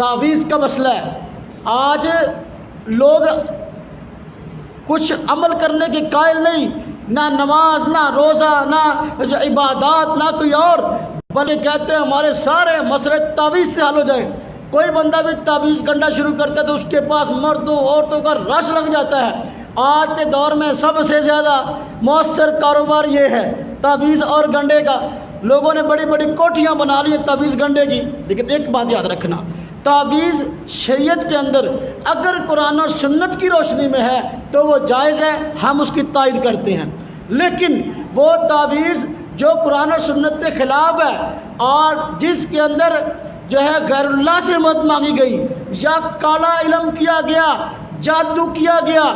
تعویذ کا مسئلہ ہے۔ آج لوگ کچھ عمل کرنے کے قائل نہیں، نہ نماز، نہ روزہ، نہ عبادات، نہ کوئی اور، بلکہ کہتے ہیں ہمارے سارے مسئلے تعویذ سے حل ہو جائے۔ کوئی بندہ بھی تعویذ گنڈا شروع کرتا ہے تو اس کے پاس مردوں عورتوں کا رش لگ جاتا ہے۔ آج کے دور میں سب سے زیادہ مؤثر کاروبار یہ ہے تعویذ اور گنڈے کا۔ لوگوں نے بڑی بڑی کوٹھیاں بنا لی ہیں تعویذ گنڈے کی، لیکن ایک بات یاد رکھنا، تعویذ شریعت کے اندر اگر قرآن اور سنت کی روشنی میں ہے تو وہ جائز ہے، ہم اس کی تائید کرتے ہیں۔ لیکن وہ تعویذ جو قرآن و سنت کے خلاف ہے اور جس کے اندر جو ہے غیر اللہ سے مدد مانگی گئی یا کالا علم کیا گیا، جادو کیا گیا،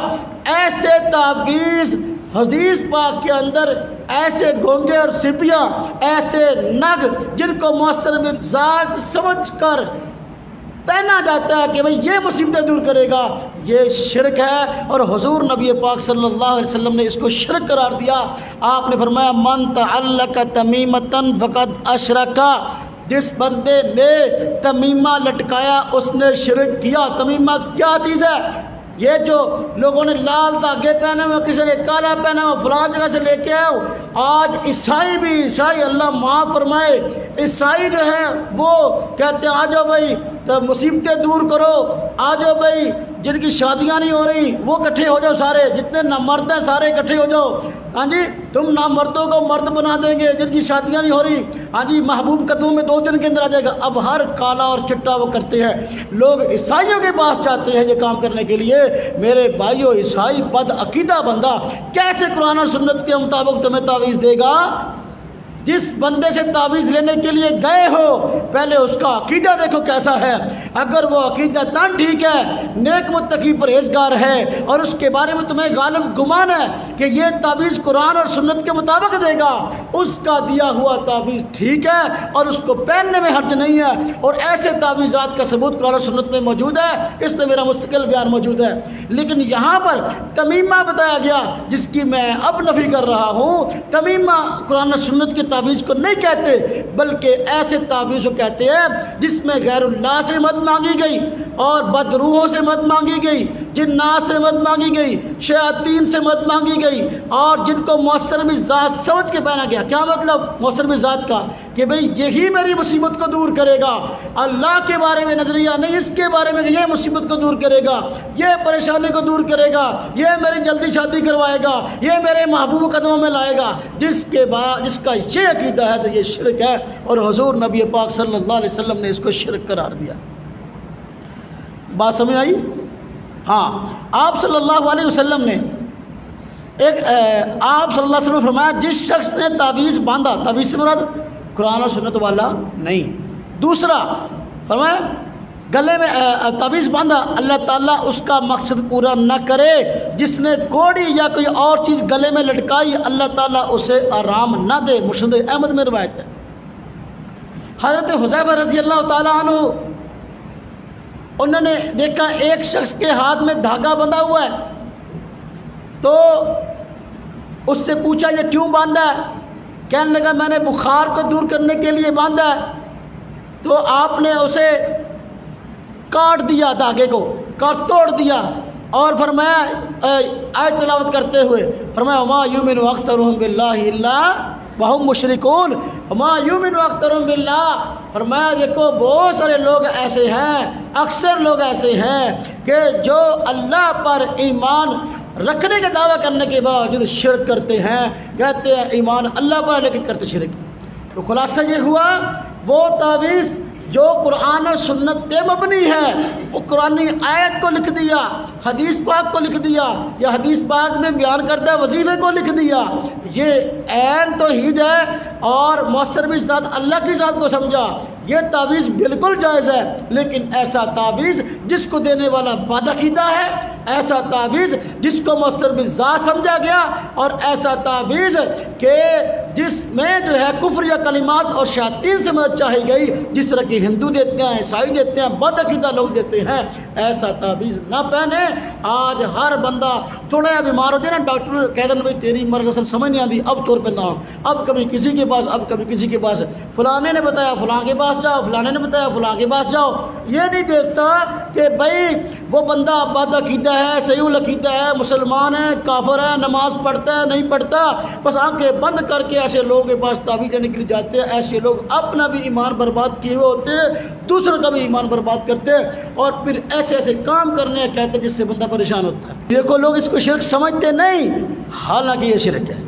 ایسے تعویذ حدیث پاک کے اندر ایسے گونگے اور سپیاں، ایسے نگ جن کو مؤثر مزاج سمجھ کر پہنا جاتا ہے کہ بھئی یہ مصیبتیں دور کرے گا، یہ شرک ہے۔ اور حضور نبی پاک صلی اللہ علیہ وسلم نے اس کو شرک قرار دیا۔ آپ نے فرمایا من تعلق تمیمۃ فقد اشرک، جس بندے نے تمیمہ لٹکایا اس نے شرک کیا۔ تمیمہ کیا چیز ہے؟ یہ جو لوگوں نے لال دھاگے پہنے ہوئے، کسی نے کالا پہنا ہوا، فلاں جگہ سے لے کے آئے ہو۔ آج عیسائی بھی، عیسائی اللہ معاف فرمائے، عیسائی جو ہے وہ کہتے ہیں آ جاؤ بھائی مصیبتیں دور کرو، آ جاؤ بھائی جن کی شادیاں نہیں ہو رہی وہ اکٹھے ہو جاؤ، سارے جتنے نامرد ہیں سارے اکٹھے ہو جاؤ، ہاں جی تم نامردوں کو مرد بنا دیں گے جن کی شادیاں نہیں ہو رہی، ہاں جی محبوب قدموں میں 2 دن کے اندر آ جائے گا۔ اب ہر کالا اور چٹا وہ کرتے ہیں، لوگ عیسائیوں کے پاس جاتے ہیں یہ کام کرنے کے لیے۔ میرے بھائیو، عیسائی بد عقیدہ بندہ کیسے قرآن اور سنت کے مطابق تمہیں تعویذ دے گا؟ جس بندے سے تعویذ لینے کے لیے گئے ہو پہلے اس کا عقیدہ دیکھو کیسا ہے۔ اگر وہ عقیدہ تن ٹھیک ہے، نیک متقی پرہیزگار ہے اور اس کے بارے میں تمہیں غالب گمان ہے کہ یہ تعویذ قرآن اور سنت کے مطابق دے گا، اس کا دیا ہوا تعویذ ٹھیک ہے اور اس کو پہننے میں حرج نہیں ہے، اور ایسے تعویذات کا ثبوت قرآن اور سنت میں موجود ہے، اس میں میرا مستقل بیان موجود ہے۔ لیکن یہاں پر تمیمہ بتایا گیا جس کی میں اب نفی کر رہا ہوں۔ تمیمہ قرآن اور سنت کے تعویذ کو نہیں کہتے، بلکہ ایسے تعویذ کو کہتے ہیں جس میں غیر اللہ سے مدد مانگی گئی اور بدروحوں سے مدد مانگی گئی، جنات سے مدد مانگی گئی، شیاطین سے مدد مانگی گئی، اور جن کو مؤثر مزاج سمجھ کے پہنا گیا۔ کیا مطلب مؤثر مزاج کا؟ کہ بھئی یہی میری مصیبت کو دور کرے گا، اللہ کے بارے میں نظریہ نہیں، اس کے بارے میں کہ یہ مصیبت کو دور کرے گا، یہ پریشانی کو دور کرے گا، یہ میری جلدی شادی کروائے گا، یہ میرے محبوب قدموں میں لائے گا۔ جس کا یہ عقیدہ ہے تو یہ شرک ہے، اور حضور نبی پاک صلی اللہ علیہ وسلم نے اس کو شرک قرار دیا۔ بات سمجھ آئی؟ ہاں، آپ صلی اللہ علیہ وسلم نے آپ صلی اللہ علیہ وسلم نے فرمایا جس شخص نے تعویذ باندھا، تعویذ سے مراد قرآن اور سنت والا نہیں۔ دوسرا فرمایا گلے میں تعویذ باندھا، اللہ تعالیٰ اس کا مقصد پورا نہ کرے۔ جس نے کوڑی یا کوئی اور چیز گلے میں لٹکائی، اللہ تعالیٰ اسے آرام نہ دے۔ مسند احمد میں روایت ہے۔ حضرت حذیفہ رضی اللہ تعالیٰ عنہ انہوں نے دیکھا ایک شخص کے ہاتھ میں دھاگا بندھا ہوا ہے، تو اس سے پوچھا یہ کیوں باندھا ہے؟ کہنے لگا میں نے بخار کو دور کرنے کے لیے باندھا ہے۔ تو آپ نے اسے کاٹ دیا، دھاگے کو توڑ دیا، اور فرمایا آیت تلاوت کرتے ہوئے فرمایا وما یؤمن اکثرهم باللہ الا وهم مشرکون، وما یؤمن اکثرهم باللہ۔ فرمایا دیکھو بہت سارے لوگ ایسے ہیں، اکثر لوگ ایسے ہیں کہ جو اللہ پر ایمان رکھنے کا دعویٰ کرنے کے باوجود شرک کرتے ہیں، کہتے ہیں ایمان اللہ پر لیکن کرتے شرک۔ تو خلاصہ یہ ہوا وہ تعویذ جو قرآن و سنت پہ مبنی ہے، وہ قرآنی آیت کو لکھ دیا، حدیث پاک کو لکھ دیا، یا حدیث پاک میں بیان کردہ وظیفے کو لکھ دیا، یہ عین توحید ہے اور مؤثر بھی ذات اللہ کی ذات کو سمجھا، یہ تعویذ بالکل جائز ہے۔ لیکن ایسا تعویذ جس کو دینے والا بدعقیدہ ہے، ایسا تعویذ جس کو مؤثر بھی ذات سمجھا گیا، اور ایسا تعویذ کہ جس میں جو ہے کفر یا کلمات اور شیاطین سے مدد چاہی گئی، جس طرح کہ ہندو دیتے ہیں، عیسائی دیتے ہیں، بد عقیدہ لوگ دیتے ہیں، ایسا تعویذ نہ پہنے۔ آج ہر بندہ تھوڑا یا بیمار ہو جائے نا، ڈاکٹر کہہ دیں بھائی تیری مرض اصل سمجھ نہیں آتی، اب طور پہ نہ ہو، اب کبھی کسی کے پاس، اب کبھی کسی کے پاس، فلانے نے بتایا فلاں کے پاس جاؤ، فلانے نے بتایا فلاں کے پاس جاؤ۔ یہ نہیں دیکھتا کہ بھائی وہ بندہ بد عقیدہ ہے، صحیح العقیدہ ہے، مسلمان ہے، کافر ہے، نماز پڑھتا ہے نہیں پڑھتا، بس آنکھیں بند کر کے ایسے لوگوں کے پاس تعویذ لینے کے لیے جاتے ہیں۔ ایسے لوگ اپنا بھی ایمان برباد کیے ہوئے ہوتے ہیں، دوسروں کا بھی ایمان برباد کرتے ہیں، اور پھر ایسے ایسے کام کرنے کہتے ہیں جس سے بندہ پریشان ہوتا ہے۔ دیکھو لوگ اس کو شرک سمجھتے نہیں، حالانکہ یہ شرک ہے۔